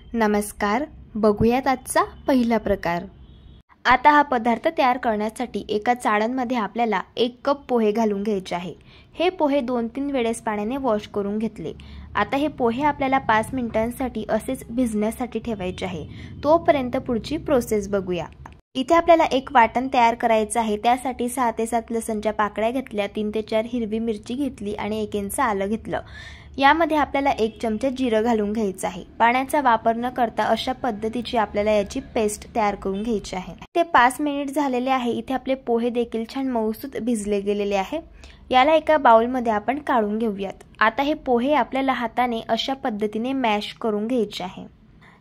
नमस्कार, बघूयात आजचा पहिला प्रकार। आता हा पदार्थ तयार करण्यासाठी एका चाळणमध्ये आपल्याला 1 कप पोहे घालून घ्यायचे आहे। हे पोहे 2-3 वेळेस पाण्याने वॉश करून घेतले। आता हे पोहे आपल्याला 5 मिनिटांसाठी असेच भिजण्यासाठी ठेवायचे आहे। तोपर्यंत पुढची प्रोसेस बघूया। इथे आपल्याला एक वाटण तयार करायचं आहे। त्यासाठी 6 ते 7 लसणच्या पाकळ्या घेतल्या, 3 ते 4 हिरवी मिरची घेतली आणि 1 इंच आलं घेतलं। यामध्ये आपल्याला 1 चमचा जिरं घालून घ्यायचं आहे। पाण्याचा वापर न करता अशा पद्धतीची आपल्याला याची पेस्ट तयार करून घ्यायची आहे। ते 5 मिनिट झालेले आहे। इथे आपले पोहे देखील छान मऊसूत भिजले गेलेले आहे। याला एका बाउलमध्ये आपण काढून घेऊयात। आता हे पोहे आपल्याला हाताने अशा पद्धतीने मॅश करून घ्यायचे आहे।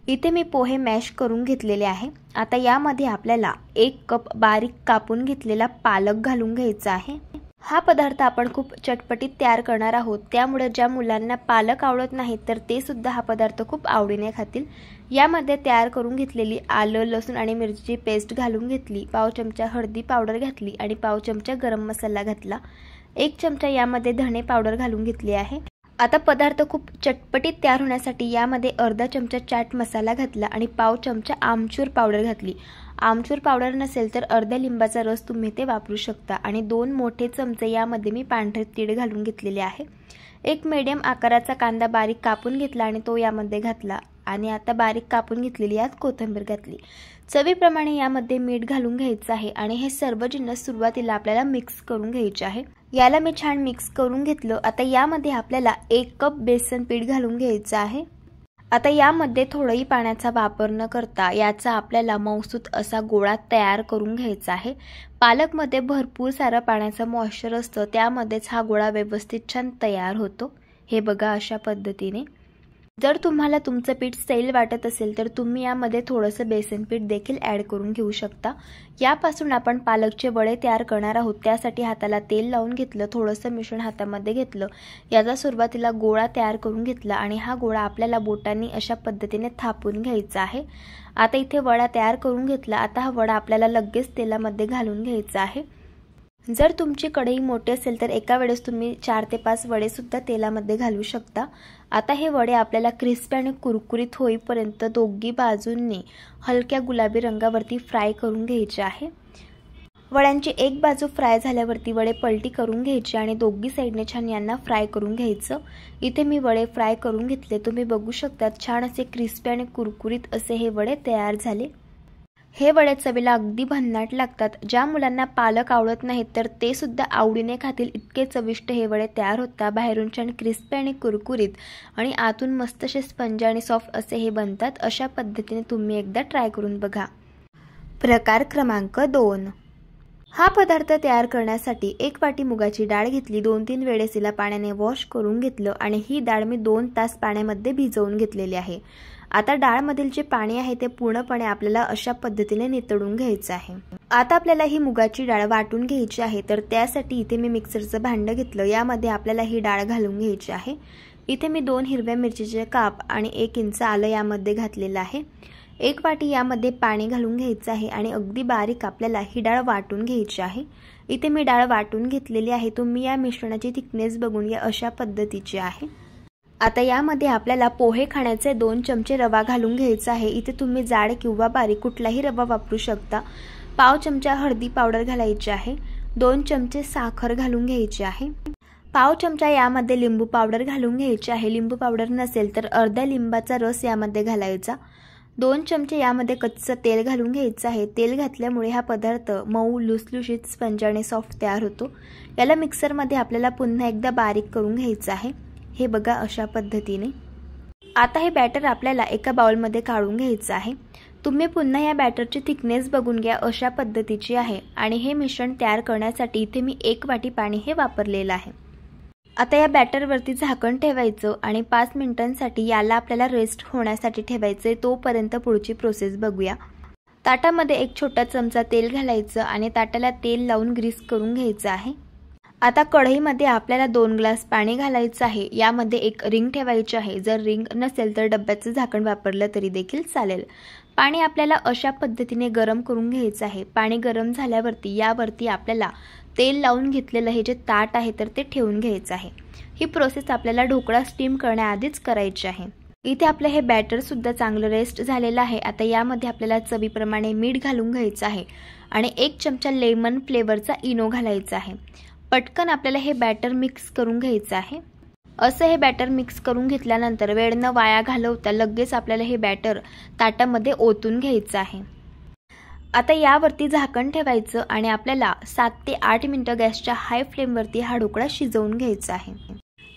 इथे मी पोहे मॅश करून घेतलेले आहे। आता यामध्ये आपल्याला 1 कप बारीक कापून घेतलेला पालक घालून घ्यायचा आहे। हा पदार्थ आपण खूप चटपटीत तयार करणार आहोत, त्यामुळे ज्या मुलांना पालक आवडत नाही तर ते सुद्धा हा पदार्थ खूप आवडीने खातील। यामध्ये तयार करून घेतलेली आलं, लसूण आणि मिरचीची पेस्ट घालून घेतली, पाव चमचा हळदी पावडर घातली आणि पाव चमचा गरम मसाला घातला। 1 चमचा यामध्ये धणे पावडर घालून घेतली आहे। आता पदार्थ खूप चटपटीत तयार होण्यासाठी यामध्ये अर्धा चमचा चाट मसाला घातला आणि पाव चमचा आमचूर पावडर घातली। आमचूर पावडर नसेल तर अर्ध्या लिंबाचा रस तुम्ही ते वापरू शकता आणि 2 मोठे चमचे यामध्ये मी पांढरे तीळ घालून घेतलेले आहे। एक मीडियम आकाराचा कांदा बारीक कापून घेतला आणि तो यामध्ये घातला आणि आता बारीक कापून घेतलेली यात कोथिंबीर घातली। चवीप्रमाणे यामध्ये मीठ घालून घ्यायचं आहे आणि हे सर्व जिन्नस सुरुवातीला आपल्याला मिक्स करून घ्यायचे आहे। याला मी छान मिक्स करून घेतलं। आता यामध्ये आपल्याला 1 कप बेसन पीठ घालून घ्यायचं आहे। आता यामध्ये थोडंही पाण्याचा वापर न करता याचा आपल्याला मऊसूत असा गोळा तयार करून घ्यायचा आहे। पालकमध्ये भरपूर सारं पाण्याचं मॉइश्चर असतं, त्यामध्येच हा गोळा व्यवस्थित छान तयार होतो। हे बघा अशा पद्धतीने। जर तुम्हाला तुमचं पीठ सैल वाटत असेल तर तुम्ही यामध्ये थोडंसं बेसन पीठ देखील ॲड करून घेऊ शकता। यापासून आपण पालकचे वडे तयार करणार आहोत, त्यासाठी हाताला तेल लावून घेतलं, थोडंसं मिश्रण हातामध्ये घेतलं, याचा सुरुवातीला गोळा तयार करून घेतला आणि हा गोळा आपल्याला बोटांनी अशा पद्धतीने थापून घ्यायचा आहे। आता इथे वडा तयार करून घेतला। आता हा वडा आपल्याला लगेच तेलामध्ये घालून घ्यायचा आहे। जर तुमची कढई मोठी असेल तर एका वेळेस तुम्ही 4 ते 5 वडे सुद्धा तेलामध्ये घालू शकता। आता हे वडे आपल्याला क्रिस्पी आणि कुरकुरीत होईपर्यंत दोन्ही बाजूंनी हलक्या गुलाबी रंगावरती फ्राय करून घ्यायचे आहे। वड्यांची एक बाजू फ्राय झाल्यावरती वडे पलटी करून घ्यायचे आणि दोन्ही साइडने छान यांना फ्राय करून घ्यायचं। इथे मी वडे फ्राय करून घेतले, तुम्ही बघू शकता छान असे क्रिस्पी आणि कुरकुरीत असे हे वडे तयार झाले। हे वडे चवीला अगदी भन्नाट लागतात। ज्या मुलांना पालक आवडत नाहीत तर ते सुद्धा आवडीने खातील, इतके चविष्ट हे वडे तयार होतात। बाहेरून छान क्रिस्पी आणि कुरकुरीत आणि आतून मस्त असे स्पंज आणि सॉफ्ट असे हे बनतात। अशा पद्धतीने तुम्ही एकदा ट्राय करून बघा। प्रकार क्रमांक 2। हा पदार्थ तयार करण्यासाठी 1 वाटी मुगाची डाळ घेतली, 2-3 वेळेस तिला पाण्याने वॉश करून घेतलं आणि ही डाळ मी 2 तास पाण्यामध्ये भिजवून घेतलेली आहे। आता डाळमधील जे पाणी आहे ते पूर्णपणे आपल्याला अशा पद्धतीने नितळून घ्यायचं आहे। आता आपल्याला ही मुगाची डाळ वाटून घ्यायची आहे, तर त्यासाठी इथे मी मिक्सरचं भांडं घेतलं, यामध्ये आपल्याला ही डाळ घालून घ्यायची आहे। इथे मी 2 हिरव्या मिरचीचे काप आणि 1 इंच आलं यामध्ये घातलेलं आहे। 1 वाटी यामध्ये पाणी घालून घ्यायचं आहे आणि अगदी बारीक आपल्याला ही डाळ वाटून घ्यायची आहे। इथे मी डाळ वाटून घेतलेली आहे, तुम्ही या मिश्रणाची थिकनेस बघून घ्या, अशा पद्धतीची आहे। आता यामध्ये आपल्याला पोहे खाण्याचे 2 चमचे रवा घालून घ्यायचा आहे। इथे तुम्ही जाड किंवा बारीक कुठलाही रवा वापरू शकता। पाव चमचा हळदी पावडर घालायची आहे, 2 चमचे साखर घालून घ्यायची आहे, पाव चमचा यामध्ये लिंबू पावडर घालून घ्यायची आहे। लिंबू पावडर नसेल तर अर्ध्या लिंबाचा रस यामध्ये घालायचा। 2 चमचे यामध्ये कच्चं तेल घालून घ्यायचं आहे। तेल घातल्यामुळे हा पदार्थ मऊ लुसलुशीत स्पंज आणि सॉफ्ट तयार होतो। याला मिक्सरमध्ये आपल्याला पुन्हा एकदा बारीक करून घ्यायचं आहे। हे बघा अशा पद्धतीने। आता हे बॅटर आपल्याला एका बाउलमध्ये काढून घ्यायचं आहे। तुम्ही पुन्हा या बॅटरची थिकनेस बघून घ्या, अशा पद्धतीची आहे आणि हे मिश्रण तयार करण्यासाठी इथे मी 1 वाटी पाणी हे वापरलेलं आहे। आता या बॅटरवरती झाकण ठेवायचं आणि 5 मिनिटांसाठी याला आपल्याला रेस्ट होण्यासाठी ठेवायचे। तोपर्यंत पुढची प्रोसेस बघूया। ताटामध्ये 1 छोटा चमचा तेल घालायचं आणि ताटाला तेल लावून ग्रीस करून घ्यायचं आहे। आता कढईमध्ये आपल्याला 2 ग्लास पाणी घालायचं आहे। यामध्ये एक रिंग ठेवायची आहे, जर रिंग नसेल तर डब्याचं झाकण वापरलं तरी देखील चालेल। पाणी आपल्याला अशा पद्धतीने गरम करून घ्यायचं आहे। पाणी गरम झाल्यावरती यावरती आपल्याला तेल लावून घेतलेलं हे जे ताट आहे तर ते ठेवून घ्यायचं आहे। ही प्रोसेस आपल्याला ढोकळा स्टीम करण्याआधीच करायची आहे। इथे आपलं हे बॅटर सुद्धा चांगलं रेस्ट झालेलं आहे। आता यामध्ये आपल्याला चवीप्रमाणे मीठ घालून घ्यायचं आहे आणि 1 चमचा लेमन फ्लेवरचा इनो घालायचा आहे। पटकन आपल्याला हे बॅटर मिक्स करून घ्यायचं आहे। असं हे बॅटर मिक्स करून घेतल्यानंतर वेळ न वाया घालवता लगेच आपल्याला हे बॅटर ताटामध्ये ओतून घ्यायचं आहे। आता यावरती झाकण ठेवायचं आणि आपल्याला 7 ते 8 मिनिटं गॅसच्या हाय फ्लेमवरती हा ढोकळा शिजवून घ्यायचा आहे।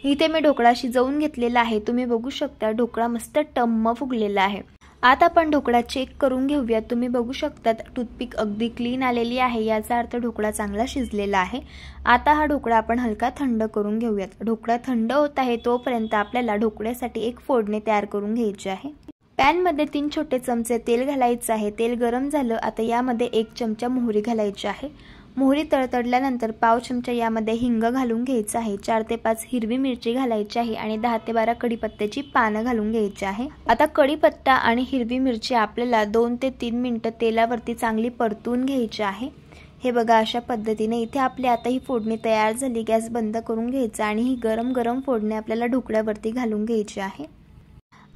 इथे मी ढोकळा शिजवून घेतलेला आहे। तुम्ही बघू शकता ढोकळा मस्त टम्म फुगलेला आहे। आता आपण ढोकळा चेक करून घेऊया। तुम्ही बघू शकता टूथपिक अगदी क्लीन आलेली आहे, याचा अर्थ ढोकळा चांगला शिजलेला आहे। आता हा ढोकळा आपण हलका थंड करून घेऊयात। ढोकळा थंड होत आहे तोपर्यंत आपल्याला ढोकळ्यासाठी एक फोडणी तयार करून घ्यायची आहे। पॅन मध्ये 3 छोटे चमचे तेल घालायचं आहे। तेल गरम झालं आता यामध्ये 1 चमचा मोहरी घालायची आहे। मोहरी तडतडल्यानंतर पाव चमचा यामध्ये हिंग घालून घ्यायचं आहे। 4 ते 5 हिरवी मिरची घालायची आहे आणि 10 ते 12 कढीपत्त्याची पानं घालून घ्यायची आहे। आता कढीपत्ता आणि हिरवी मिरची आपल्याला 2 ते 3 मिनिटं तेलावरती चांगली परतून घ्यायची आहे। हे बघा अशा पद्धतीने इथे आपली आता ही फोडणी तयार झाली। गॅस बंद करून घ्यायचा आणि ही गरम गरम फोडणी आपल्याला ढोकळ्यावरती घालून घ्यायची आहे।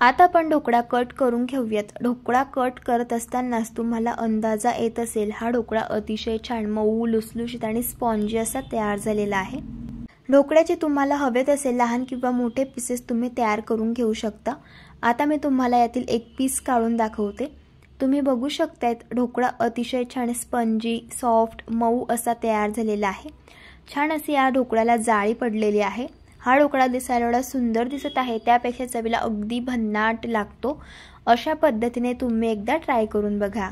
आता आपण ढोकळा कट करून घेऊयात। ढोकळा कट करत असतानाच तुम्हाला अंदाजा येत असेल हा ढोकळा अतिशय छान मऊ लुसलुशीत आणि स्पॉन्जी असा तयार झालेला आहे। ढोकळ्याचे तुम्हाला हवेत असेल लहान किंवा मोठे पीसेस तुम्ही तयार करून घेऊ शकता। आता मी तुम्हाला यातील एक पीस काढून दाखवते। तुम्ही बघू शकतायत ढोकळा अतिशय छान स्पंजी सॉफ्ट मऊ असा तयार झालेला आहे। छान अशी या ढोकळ्याला जाळी पडलेली आहे। हा ढोकळा दिसायला एवढा सुंदर दिसत आहे त्यापेक्षा चवीला अगदी भन्नाट लागतो। अशा पद्धतीने तुम्ही एकदा ट्राय करून बघा।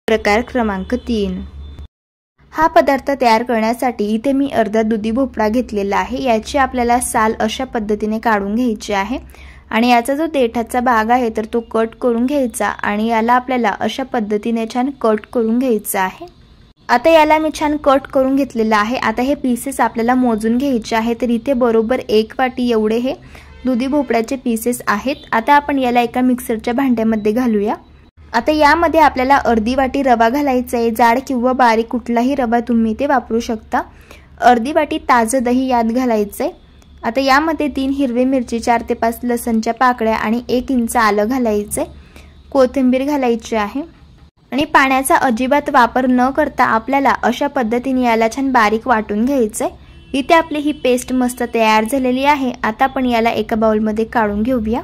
प्रकार क्रमांक 3। हा पदार्थ तयार करण्यासाठी इथे मी अर्धा दुधी भोपळा घेतलेला आहे। याची आपल्याला साल अशा पद्धतीने काढून घ्यायची आहे आणि याचा जो देठाचा भाग आहे तर तो कट करून घ्यायचा आणि याला आपल्याला अशा पद्धतीने छान कट करून घ्यायचा आहे। आता याला मी छान कट करून घेतलेला आहे। आता हे पीसेस आपल्याला मोजून घ्यायचे आहे तर इथे बरोबर 1 वाटी एवढे हे दुधी भोपळ्याचे पीसेस आहेत। आता आपण याला एका मिक्सरच्या भांड्यामध्ये घालूया। आता यामध्ये आपल्याला अर्धी वाटी रवा घालायचा आहे। जाड किंवा बारीक कुठलाही रवा तुम्ही इथे वापरू शकता। अर्धी वाटी ताजं दही यात घालायचंय। आता यामध्ये 3 हिरवी मिरची 4 ते 5 लसणच्या पाकळ्या आणि 1 इंच आलं घालायचंय। कोथिंबीर घालायची आहे आणि पाण्याचा अजिबात वापर न करता आपल्याला अशा पद्धतीने याला छान बारीक वाटून घ्यायचंय। इथे आपली ही पेस्ट मस्त तयार झालेली आहे। आता आपण याला एका बाउलमध्ये काढून घेऊया।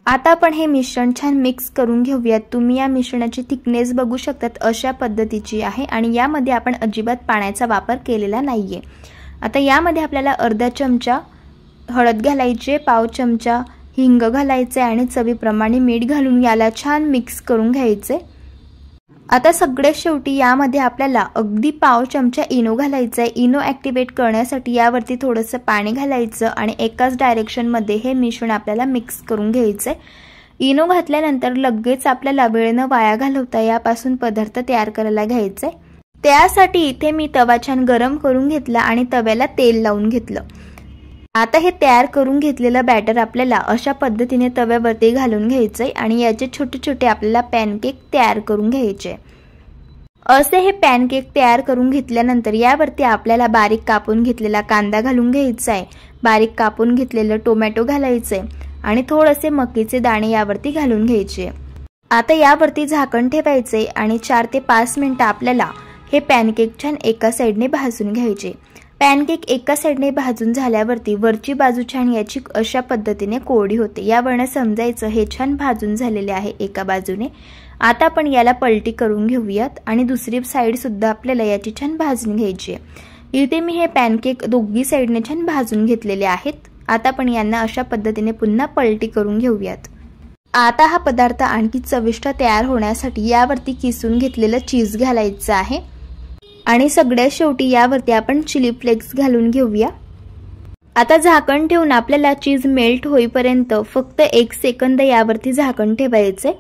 आता आपण हे मिश्रण छान मिक्स करून घेऊयात। तुम्ही या मिश्रणाची थिकनेस बघू शकतात अशा पद्धतीची आहे आणि यामध्ये आपण अजिबात पाण्याचा वापर केलेला नाहीये। आता यामध्ये आपल्याला अर्धा चमचा हळद घालायची, पाव चमचा हिंग घालायचे आणि चवीप्रमाणे मीठ घालून याला छान मिक्स करून घ्यायचे। आता सगळ्यात शेवटी यामध्ये आपल्याला अगदी पाव चमचा इनो घालायचा आहे। इनो ॲक्टिवेट करण्यासाठी यावरती थोडंसं पाणी घालायचं आणि एकाच डायरेक्शनमध्ये हे मिश्रण आपल्याला मिक्स करून घ्यायचं आहे। इनो घातल्यानंतर लगेच आपल्याला वेळ न वाया घालवता यापासून पदार्थ तयार करायला घ्यायचे। त्यासाठी इथे मी तवा छान गरम करून घेतला आणि तव्याला तेल लावून घेतलं। आता हे तयार करून घेतलेलं बॅटर आपल्याला अशा पद्धतीने तव्यावरती घालून घ्यायचंय आणि याचे छोटे छोटे आपल्याला पॅनकेक तयार करून घ्यायचे। असे हे पॅनकेक तयार करून घेतल्यानंतर यावरती आपल्याला बारीक कापून घेतलेला कांदा घालून घ्यायचा आहे, बारीक कापून घेतलेलं टोमॅटो घालायचंय आणि थोडेसे मकीचे दाणे यावरती घालून घ्यायचे। आता यावरती झाकण ठेवायचे आणि 4 ते 5 मिनिटं आपल्याला हे पॅनकेक छान एका साइडने भाजून घ्यायचे। पॅनकेक एका साइडने भाजून झाल्यावरती वरची बाजू छान याची अशा पद्धतीने कोरडी होते। यावरनं समजायचं हे छान भाजून झालेले आहे एका बाजूने। आता आपण याला पलटी करून घेऊयात आणि दुसरी साइड सुद्धा आपल्याला याची छान भाजून घ्यायची आहे। इथे मी हे पॅनकेक दोघी साइडने छान भाजून घेतलेले आहेत। आता आपण यांना अशा पद्धतीने पुन्हा पलटी करून घेऊयात। आता हा पदार्थ आणखी चविष्ट तयार होण्यासाठी यावरती किसून घेतलेलं चीज घालायचं आहे आणि सगळ्यात शेवटी यावरती आपण चिली फ्लेक्स घालून घेऊया। आता झाकण ठेवून आपल्याला चीज मेल्ट होईपर्यंत फक्त 1 सेकंद यावरती झाकण ठेवायचे।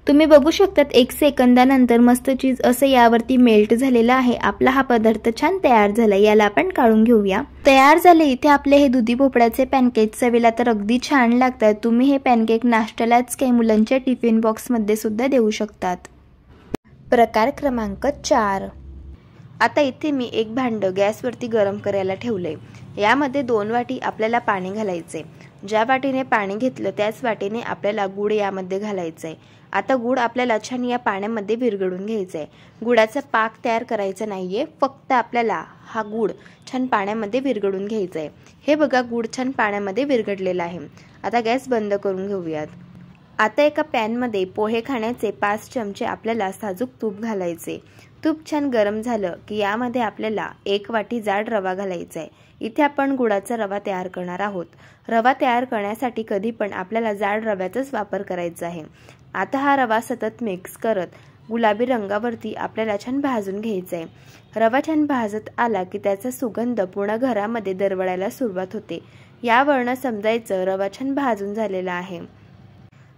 तुम्ही बघू शकतात 1 सेकंदानंतर मस्त चीज असं यावरती मेल्ट झालेला आहे। आपला हा पदार्थ छान तयार झाला। याला आपण काढून घेऊया। तयार झाले इथे आपले हे दुधी भोपळ्याचे पॅनकेक। चवीला तर अगदी छान लागतात। तुम्ही हे पॅनकेक नाश्त्यालाच काही मुलांच्या टिफिन बॉक्स मध्ये सुद्धा देऊ शकतात। प्रकार क्रमांक 4। आता इथे मी एक भांड गॅसवरती गरम करायला ठेवलंय। यामध्ये 2 वाटी आपल्याला पाणी घालायचे। ज्या वाटीने पाणी घेतलं त्याच वाटीने आपल्याला गूळ यामध्ये घालायचं आहे। आता गूळ आपल्याला छान या पाण्यामध्ये विरघळून घ्यायचा आहे। गुळाचा पाक तयार करायचा नाहीये, फक्त आपल्याला हा गूळ छान पाण्यामध्ये विरघळून घ्यायचा आहे। हे बघा, गूळ छान पाण्यामध्ये विरघळलेला आहे। आता गॅस बंद करून घेऊयात। आता एका पॅनमध्ये पोहे खाण्याचे 5 चमचे आपल्याला साजूक तूप घालायचे। तूप छान गरम झालं की यामध्ये आपल्याला 1 वाटी जाड रवा घालायचा आहे। इथे आपण गुळाचा रवा तयार करणार आहोत। रवा तयार करण्यासाठी कधी पण आपल्याला जाड रव्याचाच वापर करायचा आहे। आता हा रवा सतत मिक्स करत गुलाबी रंगावरती आपल्याला छान भाजून घ्यायचा आहे। रवा छान भाजत आला की त्याचा सुगंध पूर्ण घरामध्ये दरवळायला सुरुवात होते। यावरून समजायचं रवा छान भाजून झालेला आहे।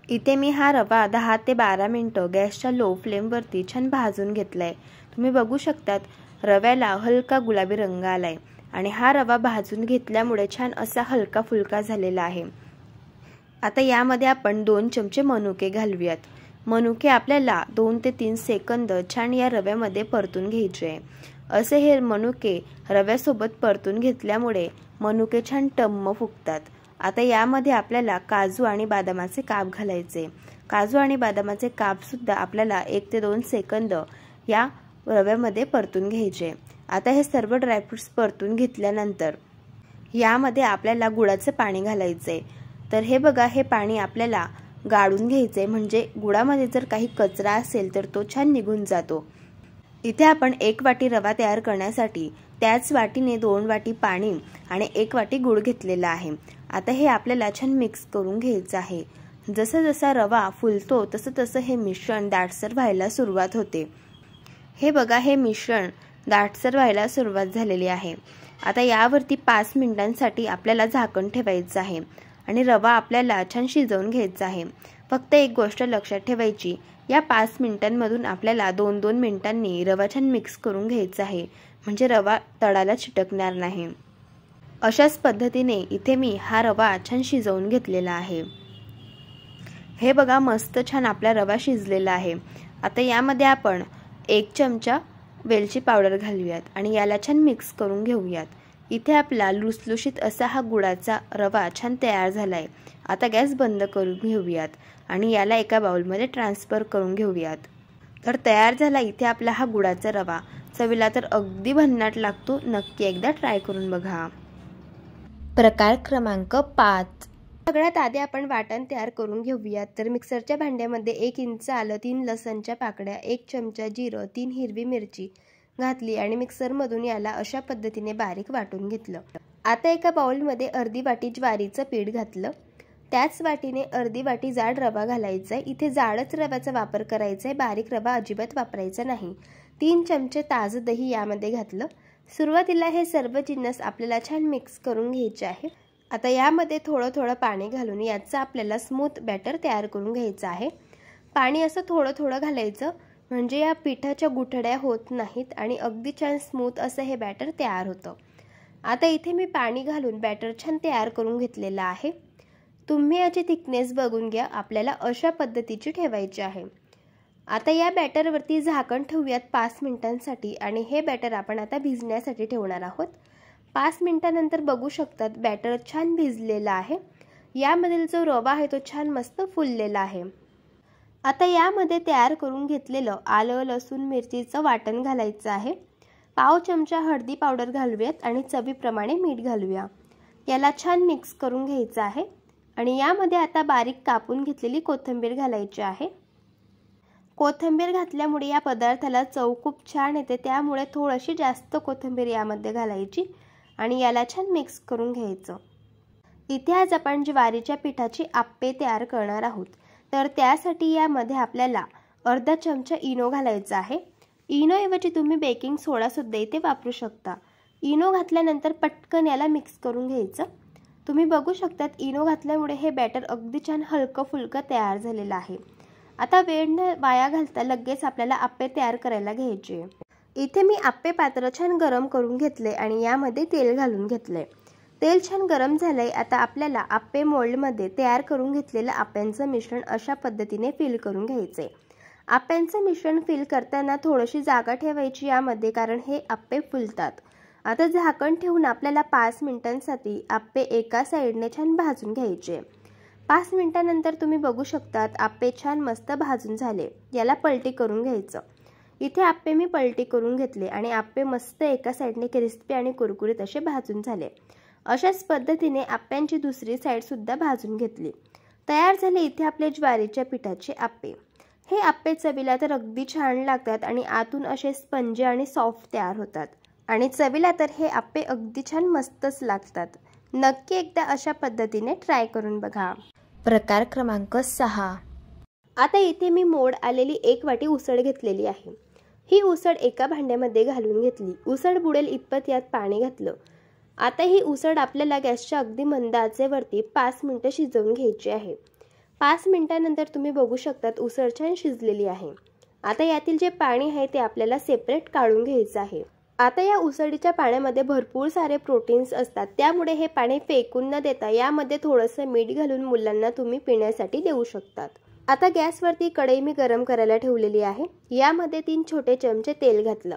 इथे मी हा रवा 10 ते 12 मिनिटं गॅसच्या लो फ्लेमवरती छान भाजून घेतलाय। तुम्ही बघू शकतात रव्याला हलका गुलाबी रंग आलाय आणि हा रवा भाजून घेतल्यामुळे छान असा हलका फुलका झालेला आहे। आता यामध्ये आपण 2 चमचे मनुके घालूयात। मनुके आपल्याला 2 ते 3 सेकंद छान या रव्यामध्ये परतून घ्यायचे आहे। असे हे मनुके रव्यासोबत परतून घेतल्यामुळे मनुके छान टम्म फुगतात। आता यामध्ये आपल्याला काजू आणि बदामाचे काप घालायचे। काजू आणि बदामाचे काप सुद्धा आपल्याला 1 ते 2 सेकंद या रव्यामध्ये परतून घ्यायचे। आता हे सर्व ड्रायफ्रुट्स परतून घेतल्यानंतर यामध्ये आपल्याला गुळाचं पाणी घालायचे। तर हे बघा, हे पाणी आपल्याला गाळून घ्यायचे, म्हणजे गुळामध्ये जर काही कचरा असेल तर तो छान निघून जातो। इथे आपण 1 वाटी रवा तयार करण्यासाठी त्याच वाटीने 2 वाटी पाणी आणि 1 वाटी गूळ घेतलेला आहे। आता हे आपल्याला छान मिक्स करून घ्यायचं आहे। जसं जसा रवा फुलतो तसं तसं हे मिश्रण दाटसर व्हायला सुरुवात होते। हे बघा, हे मिश्रण दाटसर व्हायला सुरुवात झालेली आहे। आता यावरती 5 मिनिटांसाठी आपल्याला झाकण ठेवायचं आहे आणि रवा आपल्याला छान शिजवून घ्यायचा आहे। फक्त एक गोष्ट लक्षात ठेवायची, या 5 मिनिटांमधून आपल्याला 2-2 मिनिटांनी रवा छान मिक्स करून घ्यायचा आहे, म्हणजे रवा तळाला चिटकणार नाही। अशाच पद्धतीने इथे मी हा रवा छान शिजवून घेतलेला आहे। हे बघा, मस्त छान आपला रवा शिजलेला आहे। आता यामध्ये आपण 1 चमचा वेलची पावडर घालूयात आणि याला छान मिक्स करून घेऊयात। इथे आपला लुसलुशीत असा हा गुळाचा रवा छान तयार झालाय। आता गॅस बंद करून घेऊयात आणि याला एका बाउलमध्ये ट्रान्सफर करून घेऊयात। तर तयार झाला इथे आपला हा गुळाचा रवा। चवीला तर अगदी भन्नाट लागतो, नक्की एकदा ट्राय करून बघा। प्रकार क्रमांक 5। सगळ्यात आधी आपण वाटण तयार करून घेऊयात। तर मिक्सरच्या भांड्यामध्ये 1 इंच आलं, 3 लसणच्या पाकळ्या, 1 चमचा जिरं, 3 हिरवी मिरची घातली आणि मिक्सरमधून याला अशा पद्धतीने बारीक वाटून घेतलं। आता एका बाउलमध्ये अर्धी वाटी ज्वारीचं पीठ घातलं। त्याच वाटीने अर्धी वाटी जाड रवा घालायचा आहे। इथे जाडच रव्याचा वापर करायचा आहे, बारीक रवा अजिबात वापरायचा नाही। 3 चमचे ताजं दही यामध्ये घातलं। सुरुवातीला हे सर्व जिन्नस आपल्याला छान मिक्स करून घ्यायचे आहे। आता यामध्ये थोडं थोडं पाणी घालून याचं आपल्याला स्मूथ बॅटर तयार करून घ्यायचं आहे। पाणी असं थोडं थोडं घालायचं, म्हणजे या पिठाच्या गुठळ्या होत नाहीत आणि अगदी छान स्मूथ असं हे बॅटर तयार होतं। आता इथे मी पाणी घालून बॅटर छान तयार करून घेतलेला आहे। तुम्ही याची थिकनेस बघून घ्या, आपल्याला अशा पद्धतीची ठेवायची आहे। आता या बॅटरवरती झाकण ठेवूयात 5 मिनिटांसाठी आणि हे बॅटर आपण आता भिजण्यासाठी ठेवणार आहोत। 5 मिनिटांनंतर बघू शकतात बॅटर छान भिजलेला आहे। यामधील जो रवा आहे तो छान मस्त फुललेला आहे। आता यामध्ये तयार करून घेतलेलं आलं, लसूण, मिरचीचं वाटण घालायचं आहे। पाव चमचा हळदी पावडर घालूयात आणि चवीप्रमाणे मीठ घालूया। याला छान मिक्स करून घ्यायचं आहे आणि यामध्ये आता बारीक कापून घेतलेली कोथिंबीर घालायची आहे। कोथिंबीर घातल्यामुळे या पदार्थाला चव खूप छान येते, त्यामुळे थोडीशी जास्त कोथिंबीर यामध्ये घालायची आणि याला छान मिक्स करून घ्यायचं। इथे आज आपण ज्वारीच्या पिठाची आप्पे तयार करणार आहोत। तर त्यासाठी यामध्ये आपल्याला अर्धा चमचा इनो घालायचा आहे। इनो ऐवजी तुम्ही बेकिंग सोडा सुद्धा इथे वापरू शकता। इनो घातल्यानंतर पटकन याला मिक्स करून घ्यायचं। तुम्ही बघू शकतात इनो घातल्यामुळे हे बॅटर अगदी छान हलकं फुलकं तयार झालेलं आहे। आता वेळ न वाया घालता लगेच आपल्याला आप्पे तयार करायला घ्यायचे। इथे मी आप्पे पात्र छान गरम करून घेतले आणि यामध्ये तेल घालून घेतले। तेल छान गरम झालंय। आता आपल्याला आप्पे मोल्डमध्ये तयार करून घेतलेलं आप्यांचं मिश्रण अशा पद्धतीने फिल करून घ्यायचे। आप्यांचं मिश्रण फिल करताना थोडीशी जागा ठेवायची यामध्ये, कारण हे आप्पे फुलतात। आता झाकण ठेवून आपल्याला 5 मिनिटांसाठी आप्पे एका साईडने छान भाजून घ्यायचे। 5 मिनिटांनंतर तुम्ही बघू शकतात आप्पे छान मस्त भाजून झाले। याला पलटी करून घ्यायचं। इथे आप्पे मी पलटी करून घेतले आणि आप्पे मस्त एका साईडने क्रिस्पी आणि कुरकुरीत असे भाजून झाले। अशाच पद्धतीने आप्प्यांची दुसरी साईड सुद्धा भाजून घेतली। तयार झाले इथे आपले ज्वारीच्या पिठाचे आप्पे। हे आप्पे चवीला तर अगदी छान लागतात आणि आतून असे स्पंजी आणि सॉफ्ट तयार होतात आणि चवीला तर हे आप्पे अगदी छान मस्तच लागतात। नक्की एकदा अशा पद्धतीने ट्राय करून बघा। प्रकार क्रमांक 6। आता इथे मी मोड आलेली 1 वाटी उसळ घेतलेली आहे। ही उसळ एका भांड्यामध्ये घालून घेतली। उसळ बुडेल इतपत यात पाणी घातलं। आता ही उसळ आपल्याला गॅसच्या अगदी मंद आचेवरती 5 मिनिटं शिजवून घ्यायची आहे। 5 मिनिटांनंतर तुम्ही बघू शकतात उसळ छान शिजलेली आहे। आता यातील जे पाणी आहे ते आपल्याला सेपरेट काढून घ्यायचं आहे। आता या उसळीच्या पाण्यामध्ये भरपूर सारे प्रोटीन्स असतात, त्यामुळे हे पाणी फेकून न देता यामध्ये थोडंसं मीठ घालून मुलांना तुम्ही पिण्यासाठी देऊ शकतात। आता गॅसवरती कढई मी गरम करायला ठेवलेली आहे। यामध्ये 3 छोटे चमचे तेल घातलं।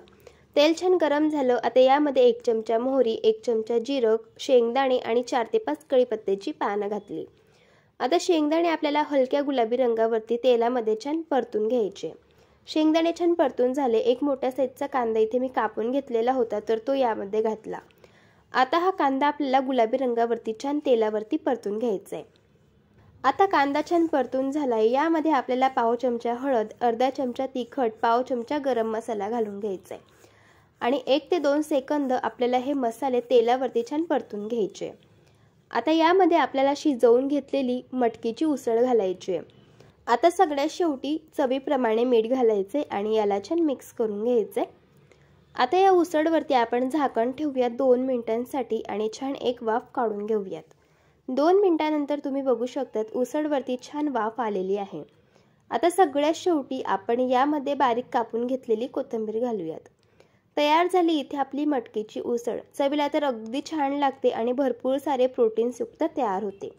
तेल छान गरम झालं। आता यामध्ये 1 चमचा मोहरी, 1 चमचा जिरं, शेंगदाणे आणि 4 ते 5 कढीपत्त्याची पानं घातली। आता शेंगदाणे आपल्याला हलक्या गुलाबी रंगावरती तेलामध्ये छान परतून घ्यायचे। शेंगदाणे छान परतून झाले। 1 मोठ्या साईजचा कांदा इथे मी कापून घेतलेला होता तर तो यामध्ये घातला। आता हा कांदा आपल्याला गुलाबी रंगावरती छान तेलावरती परतून घ्यायचा आहे। आता कांदा छान परतून झाला आहे। यामध्ये आपल्याला पाव चमचा हळद, अर्धा चमचा तिखट, पाव चमचा गरम मसाला घालून घ्यायचा आहे आणि 1 ते 2 सेकंद आपल्याला हे मसाले तेलावरती छान परतून घ्यायचे। आता यामध्ये आपल्याला शिजवून घेतलेली मटकीची उसळ घालायची आहे। आता सगळ्यात शेवटी चवीप्रमाणे मीठ घालायचे आणि याला छान मिक्स करून घ्यायचे। आता या उसळवरती आपण झाकण ठेवूयात 2 मिनिटांसाठी आणि छान एक वाफ काढून घेऊयात। 2 मिनिटांनंतर तुम्ही बघू शकतात उसळवरती छान वाफ आलेली आहे। आता सगळ्यात शेवटी आपण यामध्ये बारीक कापून घेतलेली कोथिंबीर घालूयात। तयार झाली इथे आपली मटकीची उसळ। चवीला तर अगदी छान लागते आणि भरपूर सारे प्रोटीन्स युक्त तयार होते।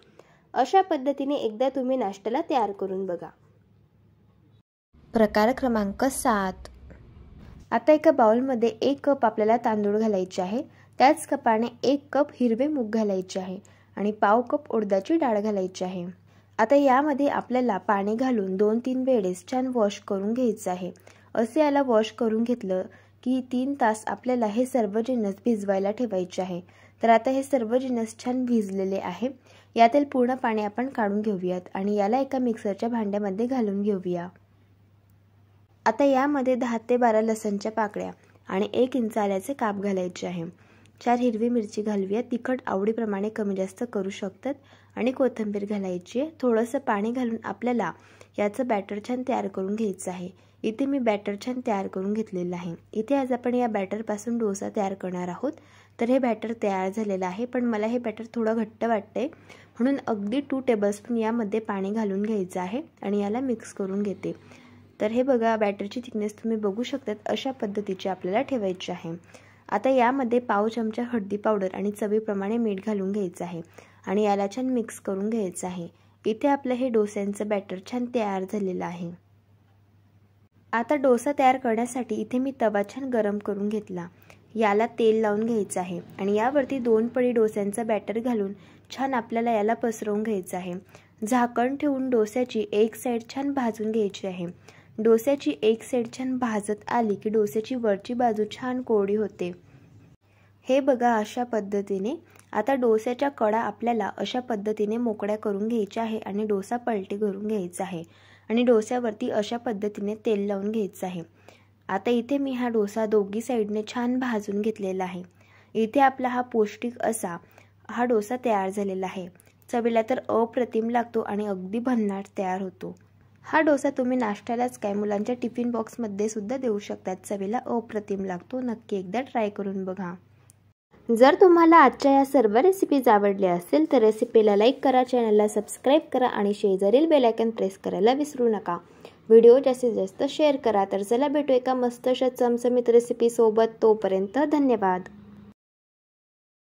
अशा पद्धतीने एकदा तुम्ही नाश्त्याला तयार करून बघा। प्रकार क्रमांक 7। आता एका बाउलमध्ये 1 कप आपल्याला तांदूळ घालायचे आहे। त्याच कपाने 1 कप हिरवे मूग घालायचे आहे आणि पाव कप उडदाची डाळ घालायची आहे। आता यामध्ये आपल्याला पाणी घालून 2-3 वेळेस छान वॉश करून घ्यायचं आहे। असे याला वॉश करून घेतलं की 3 तास आपल्याला हे सर्व जिन्नस भिजवायला ठेवायचे आहे। तर आता हे सर्व जिन्नस छान भिजलेले आहे। यातील पूर्ण पाणी आपण काढून घेऊयात आणि याला एका मिक्सरच्या भांड्यामध्ये घालून घेऊया। आता यामध्ये 10 ते 12 लसणच्या पाकळ्या आणि 1 इंच आल्याचे काप घालायचे आहे। 4 हिरवी मिरची घालूया। तिखट आवडीप्रमाणे कमी जास्त करू शकतात आणि कोथिंबीर घालायची आहे। थोडंसं पाणी घालून आपल्याला याचं बॅटर छान तयार करून घ्यायचं आहे। इथे मी बॅटर छान तयार करून घेतलेलं आहे। इथे आज आपण या बॅटरपासून डोसा तयार करणार आहोत। तर हे बॅटर तयार झालेलं आहे, पण मला हे बॅटर थोडं घट्ट वाटतंय म्हणून अगदी 2 टेबलस्पून यामध्ये पाणी घालून घ्यायचं आहे आणि याला मिक्स करून घेते। तर हे बघा बॅटरची थिकनेस तुम्ही बघू शकतात अशा पद्धतीची आपल्याला ठेवायची आहे। आता यामध्ये पाव चमचा हळदी पावडर आणि चवीप्रमाणे मीठ घालून घ्यायचं आहे आणि याला छान मिक्स करून घ्यायचं आहे। इथे आपलं हे डोस्यांचं बॅटर छान तयार झालेलं आहे। आता डोसा तयार करण्यासाठी इथे मी तवा छान गरम करून घेतला। याला तेल लावून घ्यायचं आहे आणि यावरती 2 पळी डोस्यांचं बॅटर घालून छान आपल्याला याला पसरवून घ्यायचं आहे। झाकण ठेवून डोस्याची एक साईड छान भाजून घ्यायची आहे। डोस्याची एक साईड छान भाजत आली की डोस्याची वरची बाजू छान कोरडी होते। हे बघा अशा पद्धतीने। आता डोस्याच्या कडा आपल्याला अशा पद्धतीने मोकळ्या करून घ्यायच्या आहे आणि डोसा पलटी करून घ्यायचा आहे आणि डोस्यावरती अशा पद्धतीने तेल लावून घ्यायचं आहे। आता इथे मी हा डोसा दोघी साईडने छान भाजून घेतलेला आहे। इथे आपला हा पौष्टिक असा हा डोसा तयार झालेला आहे। चवीला तर अप्रतिम लागतो आणि अगदी भन्नाट तयार होतो। हा डोसा तुम्ही नाश्त्यालाच काय मुलांच्या टिफिन बॉक्समध्ये सुद्धा देऊ शकतात। चवीला अप्रतिम लागतो। नक्की एकदा ट्राय करून बघा। जर तुम्हाला आजच्या या सर्व रेसिपीज आवडल्या असेल तर रेसिपीला लाईक करा, चॅनलला सबस्क्राईब करा आणि शेजारील बेल आयकॉन प्रेस करायला विसरू नका। व्हिडिओ जास्तीत जास्त शेअर करा। तर चला भेटू एका मस्त अशा चमचमीत रेसिपी सोबत। तोपर्यंत धन्यवाद।